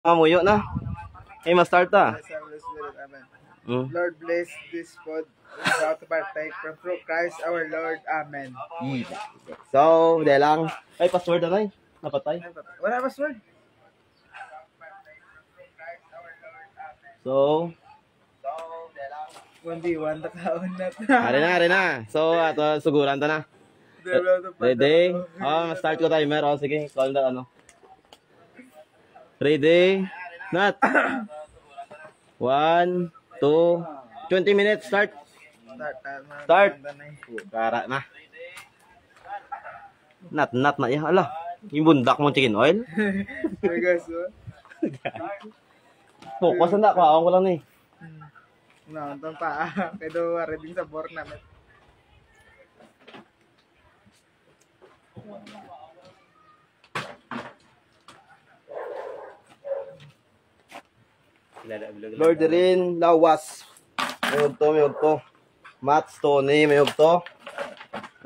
Mamuyo na. Ay, ma-start ta. Lord bless this food without to partake from through Christ our Lord. Amen. So, de lang. Ay, password na rin. Napatay. Wala password. So, 1v1 takaon na. ari na. So, ato, suguran ta na. Ready? Start ko timer. Sige, call na ano. Ready? Not. 1, 2, 20 minutes. Start. Gara na. Nat na ya. Ala, yung bundak mo chicken oil. Focus na ko. Ako lang eh. Nonton pa. Pero ready sa board namin. Lord rin, lawas. Mayog to. Matt Stoney, mayog to.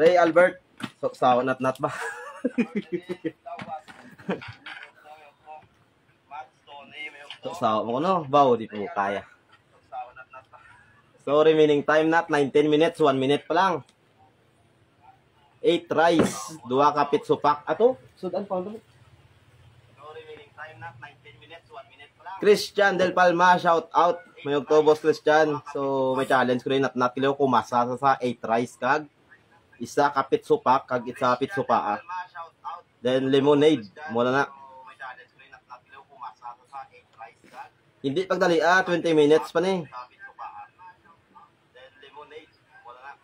Ray Albert. So, sawa nat ba? So, sawa mo no? Bawo, di po kaya. So, remaining time nat, 19 minutes, 1 minute pa lang. 8 rice, 2 kapit supak. Ato, sudan pa ito. Christian Del Palma, shout out. May boss Christian. So, may challenge ko rin nat kilo kumasa sa 8 rice kag. Isa kapit supak kag isa kapit supaa. Then lemonade. Muna na. Hindi pagdali 20 minutes pa ni.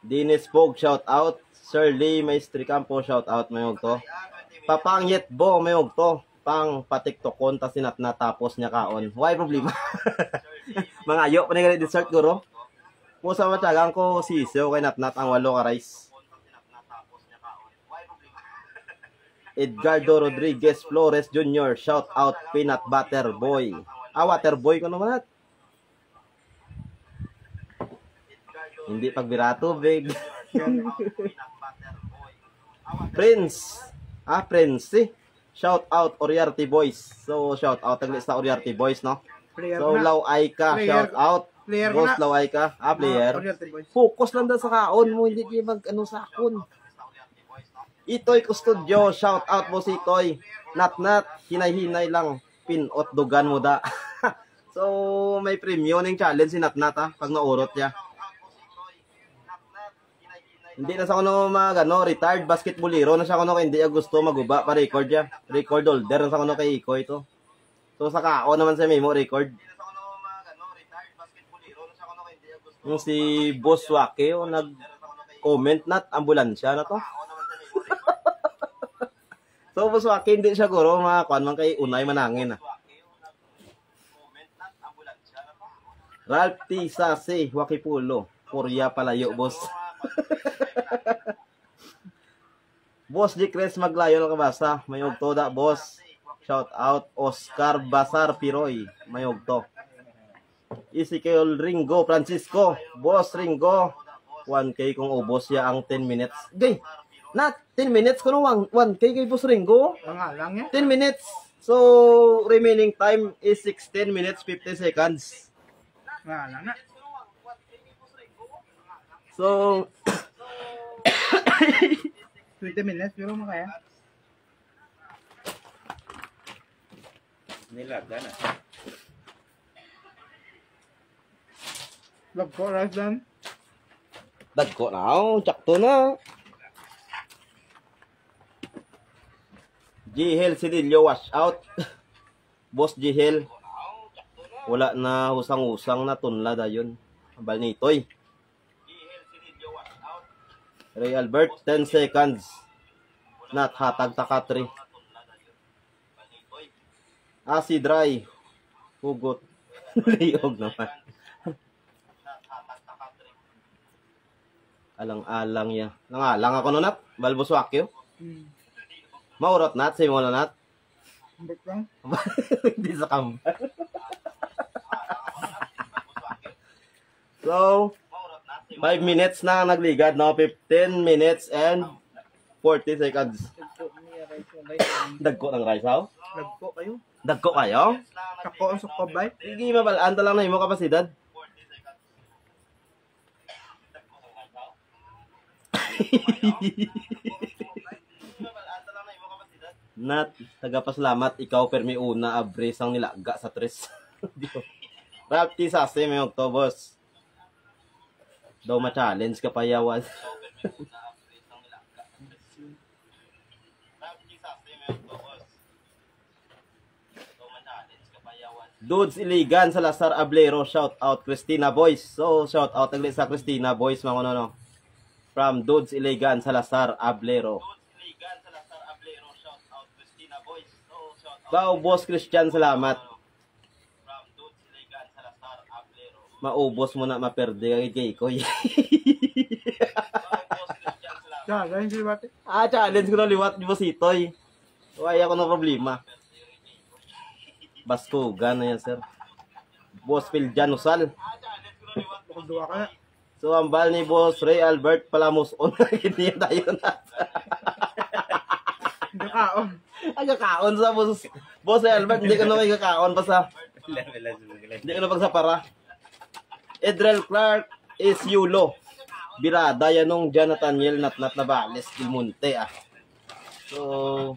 Dennis Pog, shout out. Sir Lee Maestri Campo, shout out. May to. Papangyet Bo, may to. Pang patiktokon ta sinat na tapos niya kaon. Why problema? Mga ayo pa ni dessert guro. Mo sa matyagang ko sisiyo kay natnat ang 8 ka rice. Edgardo Rodriguez Flores Jr. shout out Peanut Butter Boy. Water boy ko naman. Hindi pagbirato, big. Prince. Prince eh. Shout out Oriarte Boys. So shout out tagli sa Oriarte Boys no. So Law Aika, shout out. Boss Law Aika, player. Focus lang daw sa kaon mo, hindi di mag ano sa akon. Itoy Custodio, shout out mo si Itoy. Nat hinay-hinay lang pinot dugan mo da. So may premium ning challenge si Nat pag naurot niya. Hindi na sa kuno retired basketballero na siya kuno kay hindi gusto maguba pa record ya. Record holder na sa kuno kay Iko ito. So sa kao naman sa memo record. Yung si Boss Wake nag-comment nat ambulansya na to. So Boss Wake hindi siya guro makakuan man kay unay manangin Ralph T. Sase, Wakipulo. Korea palayo, boss. Boss G. Cres Maglayo ng kabasa. Mayog to da, boss. Shout out Oscar Basar Piroy. Mayog to. Ezekiel Ringo Francisco. Boss Ringo. 1K kung ubos ya ang 10 minutes. Gay, not 10 minutes kuno 1K kay Boss Ringo. Mga lang ya. 10 minutes. So, remaining time is 16 minutes 50 seconds. Mga lang na. So, 20 minutes, pero mo kaya? Nilaga na. Love ko, rice dan. dagko na tsakto na. Jihel Sidillo wash out. Boss Jihel. Wala na usang-usang na tunla dayon. Bal nitoy. Ray Albert 10 seconds. Nat hatag takatri. Si dry. Hugot. Liog naman. Alang-alang ya. Nangalang ako no nat. Balboswakyo. Maurot nat. Say mo na nat. Hindi sa kambal. So, 5 minutes na nagligad, no? 15 minutes and 40 seconds. Dagko ng rice, how? Dagko kayo. Dagko kayo? Ako ang sukobay. Sige, mabalaan ta lang na imo kapasidad. Nat, tagapasalamat, ikaw permi una abres ang nilaga sa tres. Rapti sase may Octobos. Daw ma-challenge ka pa yawan. Dudes Iligan, Salazar Ablero, shout out Christina Boys. So, shout out agli sa Christina Boys, mga no. From Dudes Iligan, Salazar Ablero. Bao, Boss Christian, salamat. Maubos mo na maperde kay Keikoy. Challenge liwat. Challenge ko na liwat ni Bositoy. Wala ko na problema. Baskugan na yan, sir. Boss Piljan Usal. Duwa ka na. So, ang bal ni Boss Ray Albert Palamos on. Hindi tayo na. Gakaon. Agakaon sa Boss Ray Albert. Hindi ka na may kakaon pa sa... Hindi ka na pagsapara. Edrel Clark is Yulo. Birada yan nung Jonathan Yel Natnat na Bales Ilmonte So...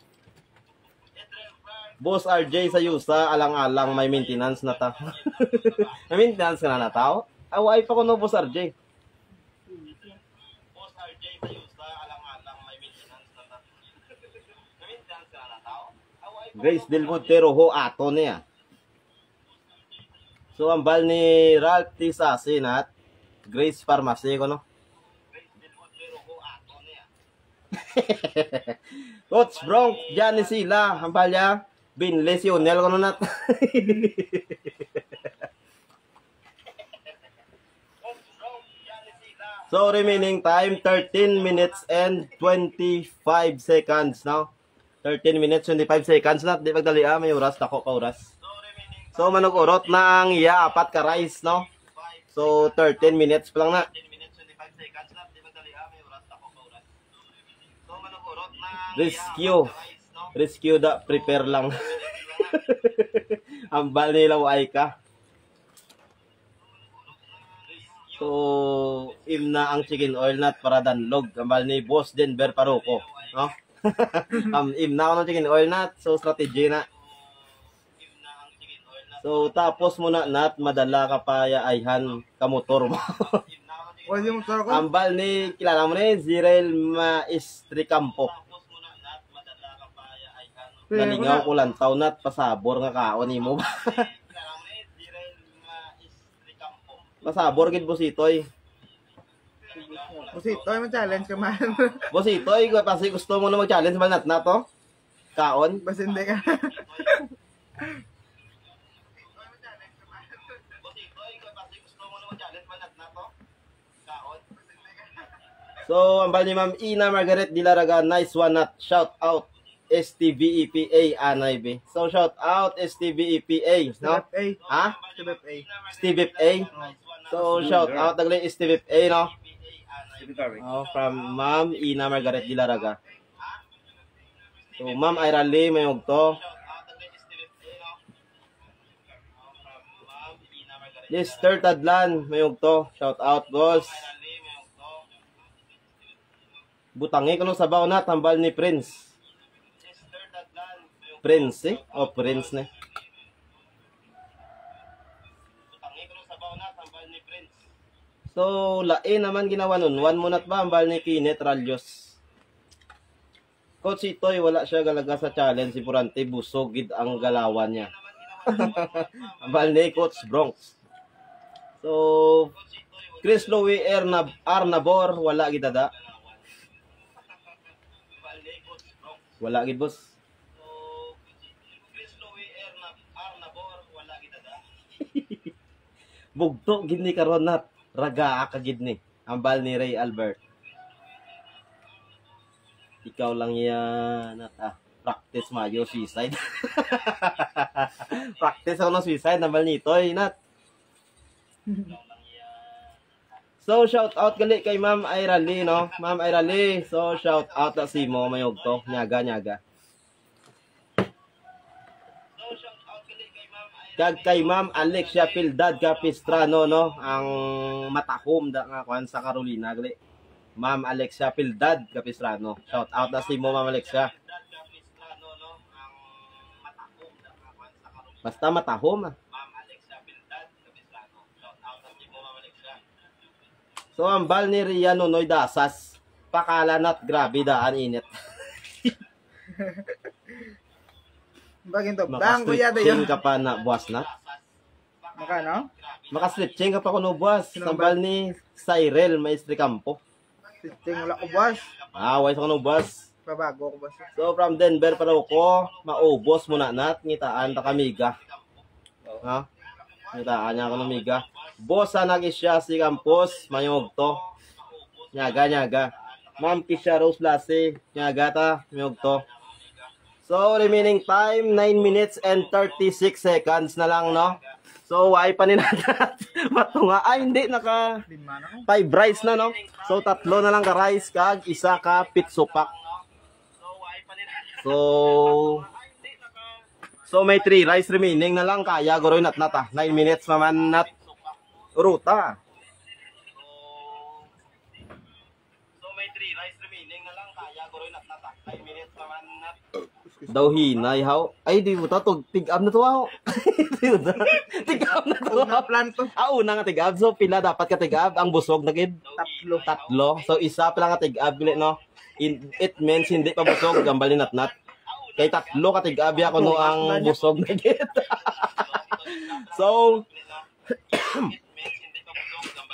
Boss RJ sa Yusa, alang-alang may maintenance na ta. May maintenance ka na tao? Away pa ko no, Boss RJ. Boss RJ sa Yusa, alang-alang may maintenance na ta. May maintenance ka na tao? Grace Del Montero ho ato niya. So ang bal ni Ralph T. Sasin at Grace Pharmacy ko no. Grace Del Montero ho ato niya. Coach Bronx, Johnny Sila, ang bal niya. Binles yun, nil ko na nat. So, remaining time, 13 minutes and 25 seconds now. 13 minutes, 25 seconds na. Di pagdali may oras, tako ka oras. So, manug-urot na ang apat ka rice, no? So, 13 minutes pa lang na. Rescue. Rescue da, prepare lang. Ang bal nila ay ka. So, imna ang chicken oil nat para danlog. Ang bal ni Boss Denver Paruko. No? Imna ako ng chicken oil nat. So, strategy na. So, tapos muna nat, madala ka pa ayhan kamotor mo. Ang bal ni, kilala mo ni, Zirel Maestri Campo. Nalingaw ko lang taon at pasabor nga kaon ni mo ba? Pasabor gid Bositoy. Bositoy, mag-challenge ka man. Bositoy, kasi gusto mo na mag-challenge man na to? Kaon? Basta hindi ka. So, ang bal ni Ma'am Ina Margaret Dilaraga, nice one at shout out. STVEPA anay be. So shout out STVEPA, no? Ha? STVEPA. So shout out dagli STVEPA, no? Oh, from Ma'am Ina Margaret Dilaraga. So Ma'am Irali may ugto. Lister Tadlan may ugto. Shout out boss. Butangi kuno sabaw na tambal ni Prince. Prince eh? O Prince ne? So, lain naman ginawa nun. One munat ba ang bal ni Kenneth Ralyos? Coach Itoy, wala siya galaga sa challenge. Si Purante, busogid ang galawan niya. Ang bal ni Coach Bronx. So, Chris Louie Arnabor, wala gidada. Wala gid boss. Bugto gid ni karon nat raga ka gid ni ang bal ni Ray Albert. Ikaw lang yan nat practice mayo suicide. Practice ako ng suicide ang bal nito nat. So shout out gali kay Ma'am Irali no. Ma'am Irali, so shout out na si mo mayog to nyaga. So shout out gali kay Ma'am Kag kay Ma'am Alexia Pildad Capistrano, no? Ang matahom da nga kwan sa Carolina gali. Ma'am Alexia Pildad Capistrano. Shout out na si mo Ma'am Alexia. Basta matahom. So ang bal ni Rian Nonoy Dasas, pakalanat grabe daan init. Bagin to. Bang kuya Makastretching dayo. ka pa na buwas na. Makano? Makastretching ka pa kuno buwas. Sa bal ni Cyril Maestri Campo. Ting wala ko boss. Wais kuno buwas. Babago ko boss. So from Denver pa ko, maubos muna nat ngitaan ta kamiga. Ha? Ngitaan niya kuno miga. Boss nag siya si Campos mayog to. Nyaga. Ma'am Kisha Rose Lase, nyaga ta mayog to. So remaining time 9 minutes and 36 seconds na lang, no? So ay pa ni natin matunga. Ay hindi naka 5 rice na, no? So tatlo na lang ka rice kag isa ka pitsupak. So may 3 rice remaining na lang kaya goroy nat 9 minutes naman nat ruta. So may 3 rice remaining na lang kaya goroy nat 9 minutes naman nat daw hinay haw. Ay di mo ta tig-up na to haw. Tig-up na to. Una plan to. Una nga tig-up. So pila dapat ka tig-up ang busog na gid? Tatlo. So isa pa lang ka tig-up gili, no? It means hindi pa busog gambalin nat. Kay tatlo ka tig-up ya kuno ang busog na gid. So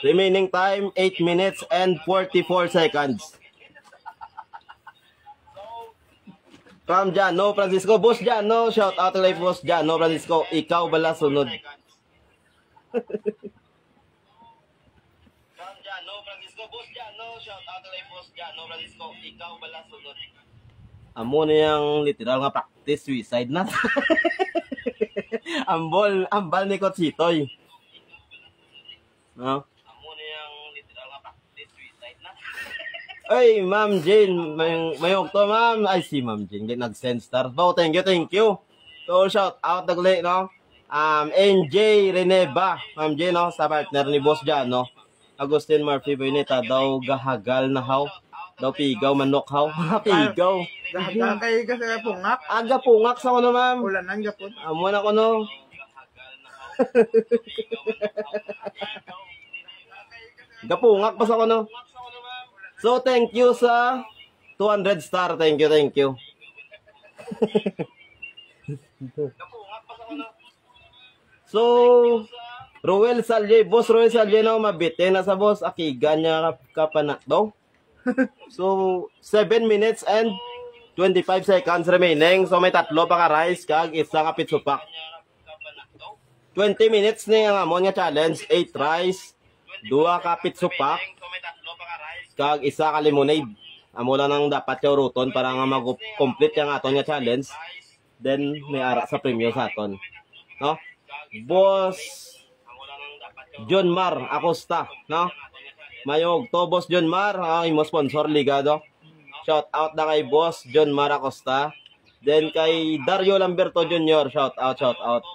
remaining time 8 minutes and 44 seconds. From Jano Francisco, Boss Jano, shout out to live Boss Jano Francisco, ikaw bala sunod. From Jano Francisco, Boss Jano, shout out to live Boss Jano Francisco, ikaw bala sunod. Amo na yung literal nga practice suicide na. Ambal ni Kotsitoy. No? Ay, Ma'am Jane, mayong to, Ma'am. Ay, si Ma'am Jane, nag-send star. Oh, thank you. So, shout out dagli, no? NJ Reneba, Ma'am Jane, no? Sa partner ni Boss Jan, no? Agustin Murphy Benita, daw gahagal na haw. Daw pigaw, manok haw. Pigaw. Gahagal kay kasi pungak. Aga pungak sa kuno, Ma'am. Ulanan gapon. Amo na kuno. Gapungak pa sa kuno. So, thank you sa 200 star. Thank you. So, Roel Salye, Boss Roel Salye na mabite na sa boss. Akiga niya kapanak daw. So, 7 minutes and 25 seconds remaining. So, may tatlo pa ka rice kag isa ka pitsupak. 20 minutes ni ang amon nga challenge. 8 rice, 2 ka pitsupak, kag isa ka lemonade. Amo lang nang dapat yung ruton para nga mag-complete yung aton nga challenge. Then may ara sa premium sa aton. No? Boss John Mar Acosta, no? Mayog to Boss John Mar, imo sponsor ligado. Shout out na kay Boss John Mar Acosta. Then kay Dario Lamberto Jr. shout out.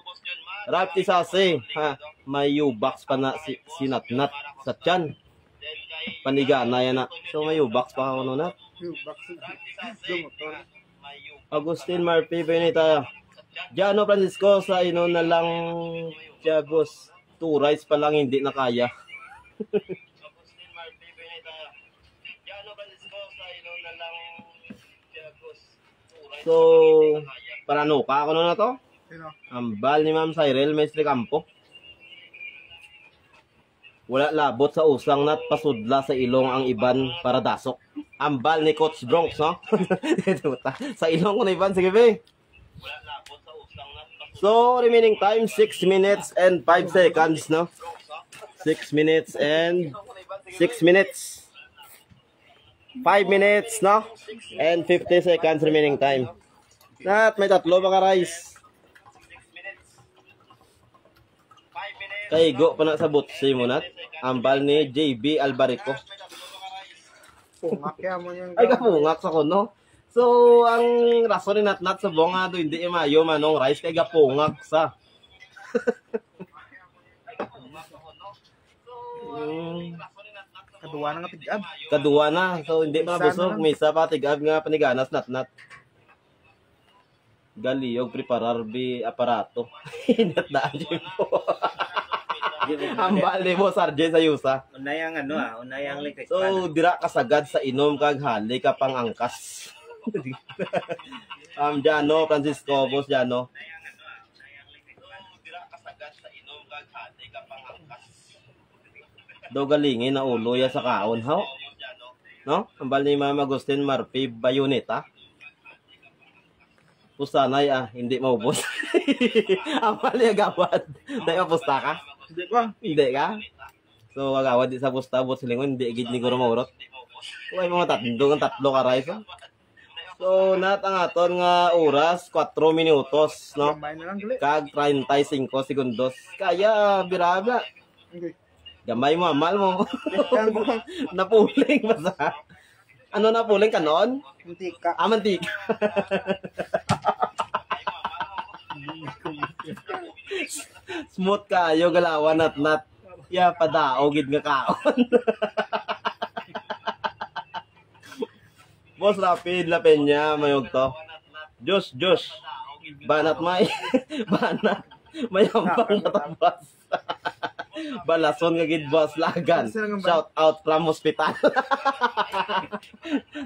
Rapti Sase, ha, may U-box pa na si Natnat sa tiyan. Panigana yan na. So may U-box pa ako na. Agustin Murphy Benita. Jano Francisco sa ino na lang Tiagos. 2 rice pa lang hindi na kaya. So, parano ka ako na to? Ambal ni Ma'am Cyril Maestri Campo. Wala labot sa usang nat pasudla sa ilong ang iban para dasok. Ambal ni Coach Bronx, no? Sa ilong ko na iban, sige be. So, remaining time 6 minutes and 5 seconds, no? 6 minutes and 6 minutes. 5 minutes, no? And 50 seconds remaining time. At may tatlo pa ka rice. Kaigo pa na sa butsi mo nat. Ambal ni JB Albarico. Pungak ya mo yung Ay kapungak sa kuno. So ang rason ni Natnat sa bunga do hindi mayo manong rice kay gapungak sa. Kaduwa na nga tigab. Kaduwa na. So, hindi pa busog. Misa pa tigab nga paniganas nat-nat. Galiyog preparar bi aparato. Hinat na po. Ang bali mo, Sargent, sa yusa. Unayang unayang electric So, dira kasagad sa inom kag hali ka pang angkas. Jano, Francisco, boss Jano. Do galingi na ulo ya sa kaon, ha? No? Ang bali ni Mama Agustin Marpi Bayoneta. Pusanay hindi maubos. Ang bali agawad. Dahil mapusta ka? Hindi ko. Hindi ka? So, agawad di sa pusta, bot silingon, hindi igid ni Guro Maurot. Uy, mga tatlo ka rice, ha? So, ang aton nga oras, 4 minutos, no? Gamay na lang gali. Kag 35 segundos. Kaya, biraba. Okay. Gamay mo, amal mo. Napuling ba sa? Ano napuling ka noon? Mantika. Mantika. Smooth kayo, galawan at nat. Ya, padaogid nga kaon. Boss Rapid, lapin niya, mayog to. Josh. Banat may. Banat. Mayambang natabas. Balason nga gid boss lagan. Shout out from hospital.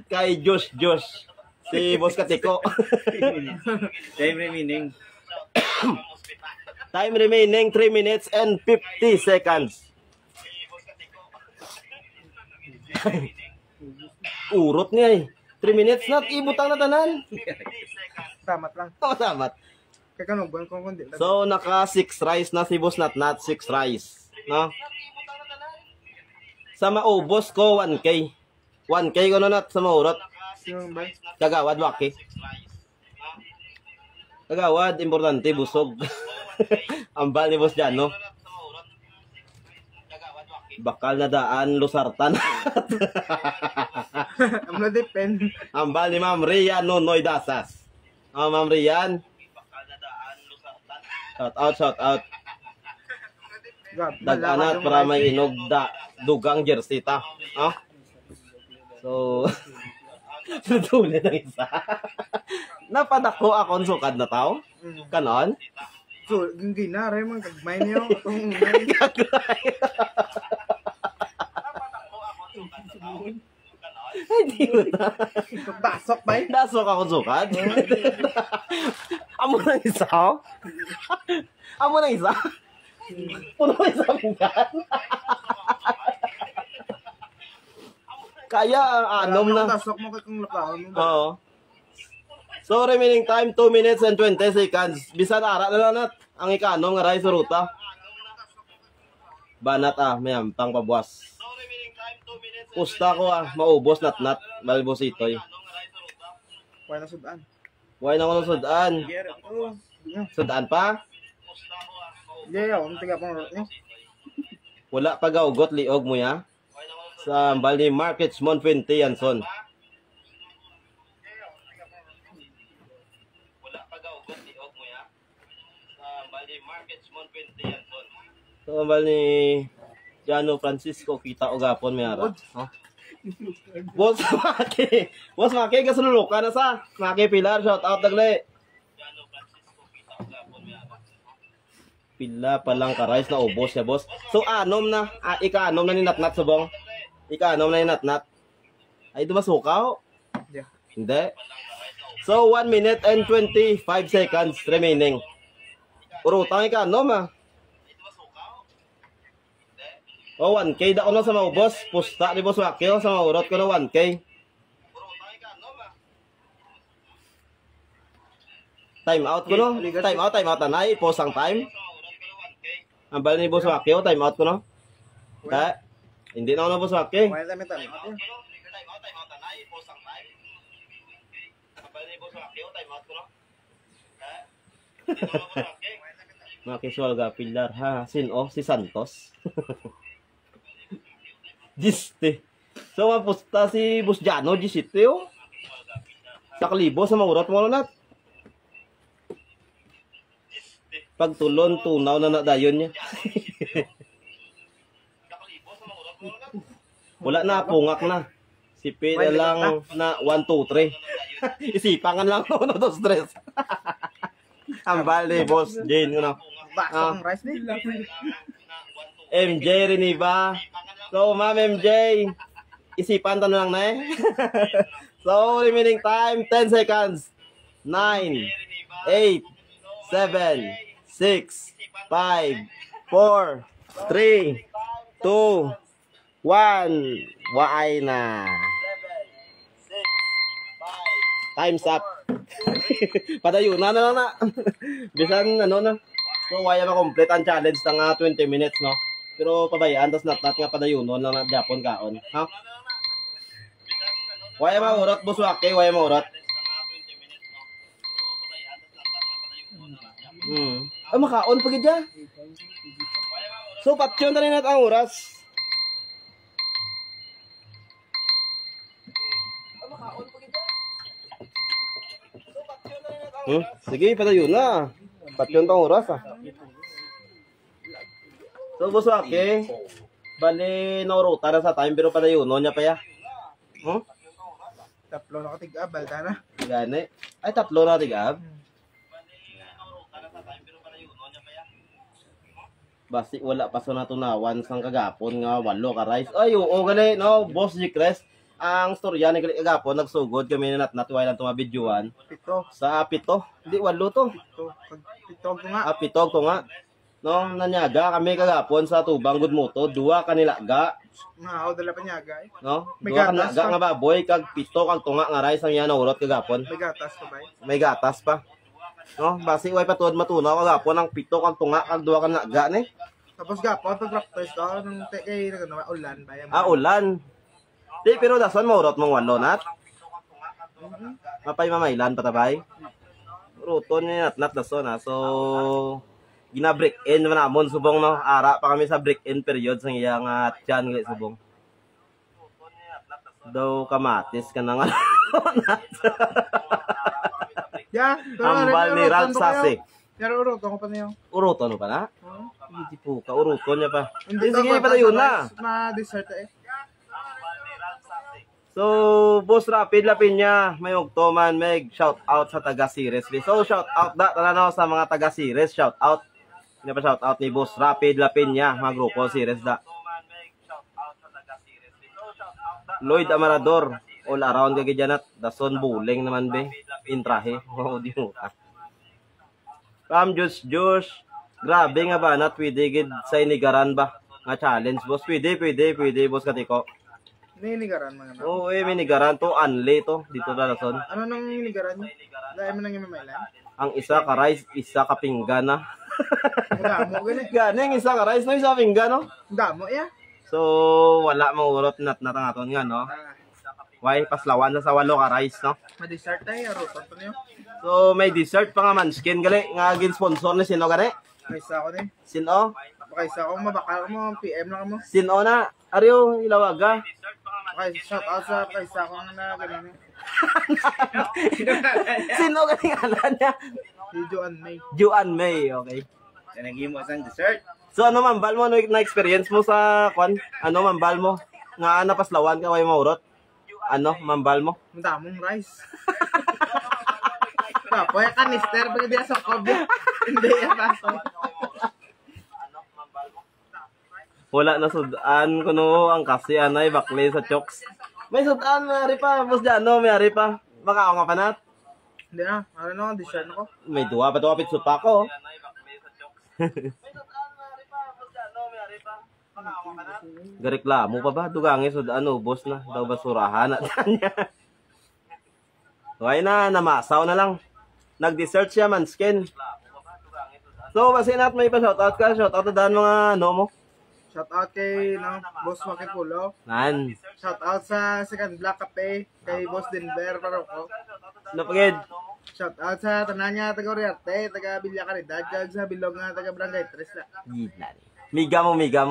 Kay Josh. Si Boss Katiko. time remaining. Time remaining 3 minutes and 50 seconds. Urot niya 3 minutes na, ibutang na tanan. Samat lang. Samat. Kaya kanong buwan kong kundi. So, naka 6 rice na si Boss Natnat, 6 rice. No? Sa maubos ko, 1K. 1K ko na nat sa maurot. Sino ba? Kagawad, waki. Kagawad, importante, busog. Ambal ni Boss Jano. Bakal na daan, lusartan. Ang na-depend. Ambal ni Ma'am Rian Nonoy Dasas. Ma'am Rian. Shout out. Dag-anat para may inog dugang jersey ta. So, tutulit ang isa. Napadako akong sukad na tao. Kanon? So, hindi na. Ray man, kagmay niyo. Itong Ay, di ko na. dasok ba? Dasok akong sukad. Amo na isa. Amo na isa. Puno na isa pinggan. Kaya, anom na. Dasok mo kung lapaon mo ba? Oo. So, remaining time, 2 minutes and 20 seconds. Bisan ara na lang nat. Ang ikanom nga ray sa ruta. Banat mayam, pang pabuas. Pusta ko maubos nat. Malbos itoy. Wala na sudan. Why na ko ng sudan? Sudan pa? Yeah, ang tiga pang rot niyo. Wala pa gaugot, liog mo ya. Sa Bali Markets, Monfuente, Yanson. So, Bali Jano Francisco, kita o gapon may ara. Boss Maki, kasululukan na sa. Maki Pilar, shout out dagle. Pila pa lang ka-rice na ubos ya, boss. So, anom na. Ika-anom na ni Natnat subong. Ika-anom na ni Natnat. Ay, dumasukaw? Yeah. Hindi. So, 1 minute and 25 seconds remaining. Urutang ika-anom O, 1K da ko na sa maubos. Pusta ni Boss Wakio sa maurot ko na 1K. Time out ko no? Time out tanay. Pause ang time. Ang bali ni Boss Wakio, time out ko no? Hindi na ako na Boss Wakio. Wala namin time out. Mga casual ga Pilar ha. Si Santos. Giste. So, mapusta si Boss Jano, Gisite, Sa kalibo, sa maurot mo nat. Pag tulon, tunaw na dayon niya. Wala na, pungak na. Sipin na lang na 1, 2, 3. Isipangan lang no to stress. Ang bali, boss Jane, ano. Bakso ng rice din. MJ rin ba? So, ma'am MJ, isipan ta na lang na eh. So, remaining time, 10 seconds. 9, 8, 7, 6, 5, 4, 3, 2, 1. Waay na. Time's up. Padayon na lang na. Bisan ano na. So, waya ma-complete ang challenge ng 20 minutes, no? Pero pabayaan, tas nat nga padayon lang na Japon kaon. Ha? Waya maurot, boss Waki, waya maurot. Ah, makaon pa gidya. So, patyon na rin natin ang oras. Sige, padayon na. Patyon tong oras ah. So, boss Waki, bali nauruta na sa time pero padayon niya pa ya. Tatlo na katig-ab, balda na. Gani. Ay, tatlo na tig-ab. Basi wala pa sa natunawan sang kagapon nga 8 ka rice. Ay, oo gali, no, boss Jikres. Ang storya ni kagapon nagsugod kami na natway lang tong videoan. 7. Sa 7. Di 8 to. 7 to nga. 7 to nga. No, nanyaga kami kagapon sa tubang gudmoto, 2 kanilaga. Nga, dala pa niyaga eh. No? May 2 gatas kanilaga pa. nga baboy kag 7 kag tunga nga rice ang yan naurot kagapon. May gatas pa ba eh? May gatas pa. No, basi way patuod matunaw kagapon ang 7 kag tunga kag 2 kanilaga ni. Tapos gapon, pag practice ko, nung kay ulan ba yan? Ah, ulan. Di, pero dasan maurot mong 8 nat. Mapay mamaylan patabay. Ruton ni nat dason ha. So, gina-break in man namon subong no. Ara pa kami sa break in period sang iyang tiyan gali subong. Daw kamatis ka na nga. Ya, Ambal ni Ralph Sase. Pero uruton ko pa niyo. Uruton mo pa na? Hindi po ka, uruton niya pa. Hindi Sige, pala yun na. Ma-dessert eh. So, Boss Rapid Lapinya, may ugtoman, may shout out sa taga Series. So, shout out na tananaw sa mga taga Series, shout out. Hindi pa shout out ni Boss Rapid Lapinya, mga grupo Series da. Lloyd Amarador, all around kay dyan at dason buling naman be, intrahe. Oh, di mo ka. Pam Josh, grabe nga ba na pwede gid sa inigaran ba nga challenge boss? Pwede boss katiko. Ninigaran mga na. Oo, may nigaran to, anli to, dito na lason. Ano nang ninigaran niyo? Dahil mo nang imamailan? Ang isa ka rice, isa ka pinggan na. Damo, ganit. Ganing isa ka rice, no, isa pinggan, no? Damo, ya. So, wala mangurot nat natangaton nga, no? Why, paslawan na sa 8 ka rice, no? Ma-dessert tayo, ruton pa niyo. So, may dessert pa nga manskin, gali, nga gin-sponsor ni sino gani? Kaisa ko ni. Sino? Kaisa ko, mabakal mo, PM lang mo. Sino na? Aryo, ilawaga. Okay, shout out sa kaisa ko na ganun. Sino gani ngalan niya? Si Joan May. Juan May, okay. Sa nag-imo sang dessert. So, ano mambal mo, na-experience mo sa, kwan? Ano mambal mo? Nga napaslawan ka, way maurot? Ano, mambal mo? Ang damong rice. Tapos, yung kanister, pag hindi sa kobe. Hindi, yung paso. Wala na sudan kuno ang kasi anay bakle sa chokes. May sudan, mayari pa. Boss Jano, mayari pa. Baka ako nga panat. Hindi na, ano na, dessert ko. May duwa pa to kapit supa ko. Gareklamo pa ba? Dugangi sudan, ubos na. Daw basurahan at kanya. Okay na, namasaw na lang. Nag-dessert siya, manskin. So, kasi nat may pa shoutout ka. Shoutout na daan mga ano mo. Shout out kay Boss Wakipulo. Nan. Shout out sa Second Black Cafe kay Boss Denver Paroko. Napagid. Shout out sa Tananya taga Oriarte, taga Villa Caridad, kag sa Bilog nga taga Barangay 3 na. Gila. Miga mo. Miga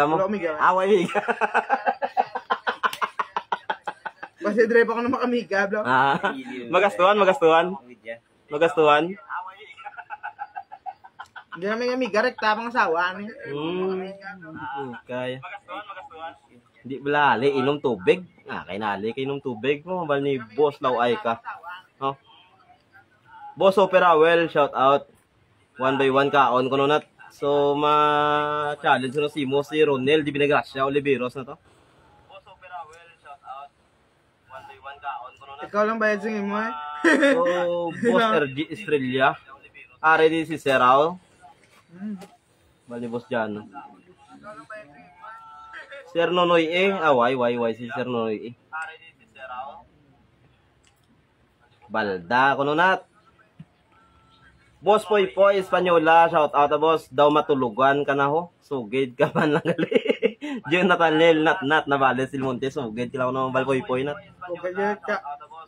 mo. Wala ko miga. Away miga. Kasi drive ako na makamiga, bro. Magastuhan. Magastuhan. Hindi namin kami garek tapang asawa ni. Okay. Hindi balali, inom tubig. Kay nali, kay inom tubig mo. Bal ni Boss Laway ka. Oh. Boss Opera Well, shout out. 1 by 1 kaon ko nunat. So, ma-challenge na si Ronel Di Binagracia Oliveros na to. Boss Opera Well, shout out. 1 by 1 kaon ko nunat. Ikaw lang bayad sa imo eh. So, Boss RG Estrella. Ready si Serao. Bali Boss Jano. Sir Nonoy why si Sir Nonoy Balda kuno nat. Boss Poy Espanyola, shout out boss. Daw matulugan ka na ho. Sugid ka man lang gali. Diyon Natanel nat na Vales del Monte sugid kila ko naman bal Poy nat. Okay ka.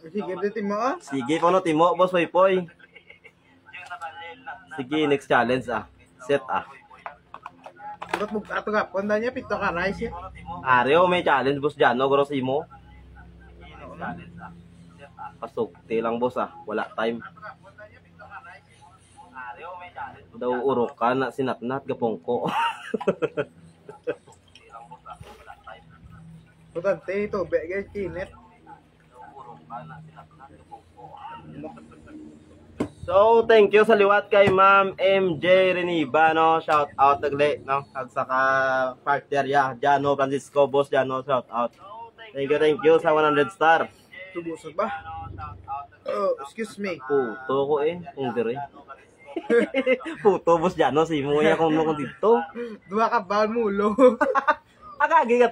Sige dito mo ah. Sige po no timo Boss Poy. Sige next challenge Set Ba't mo ato ka? Panda niya pito ka rice eh. Areo may challenge boss Jano Grosimo. Pasukti lang boss wala time. Daw urok ka na sinatnat gapongko. Putante ito, guys, kinit. So, thank you sa liwat kay Ma'am MJ Reniba, no? Shout out tagli, no? At saka partner Jano Francisco, Boss Jano, shout out. Thank you sa 100 star. Tubusog ba? Oh, excuse me. Puto ko kung dire. Puto, Boss Jano, si mo ya kung dito. Dua ka ba mulo? Agagi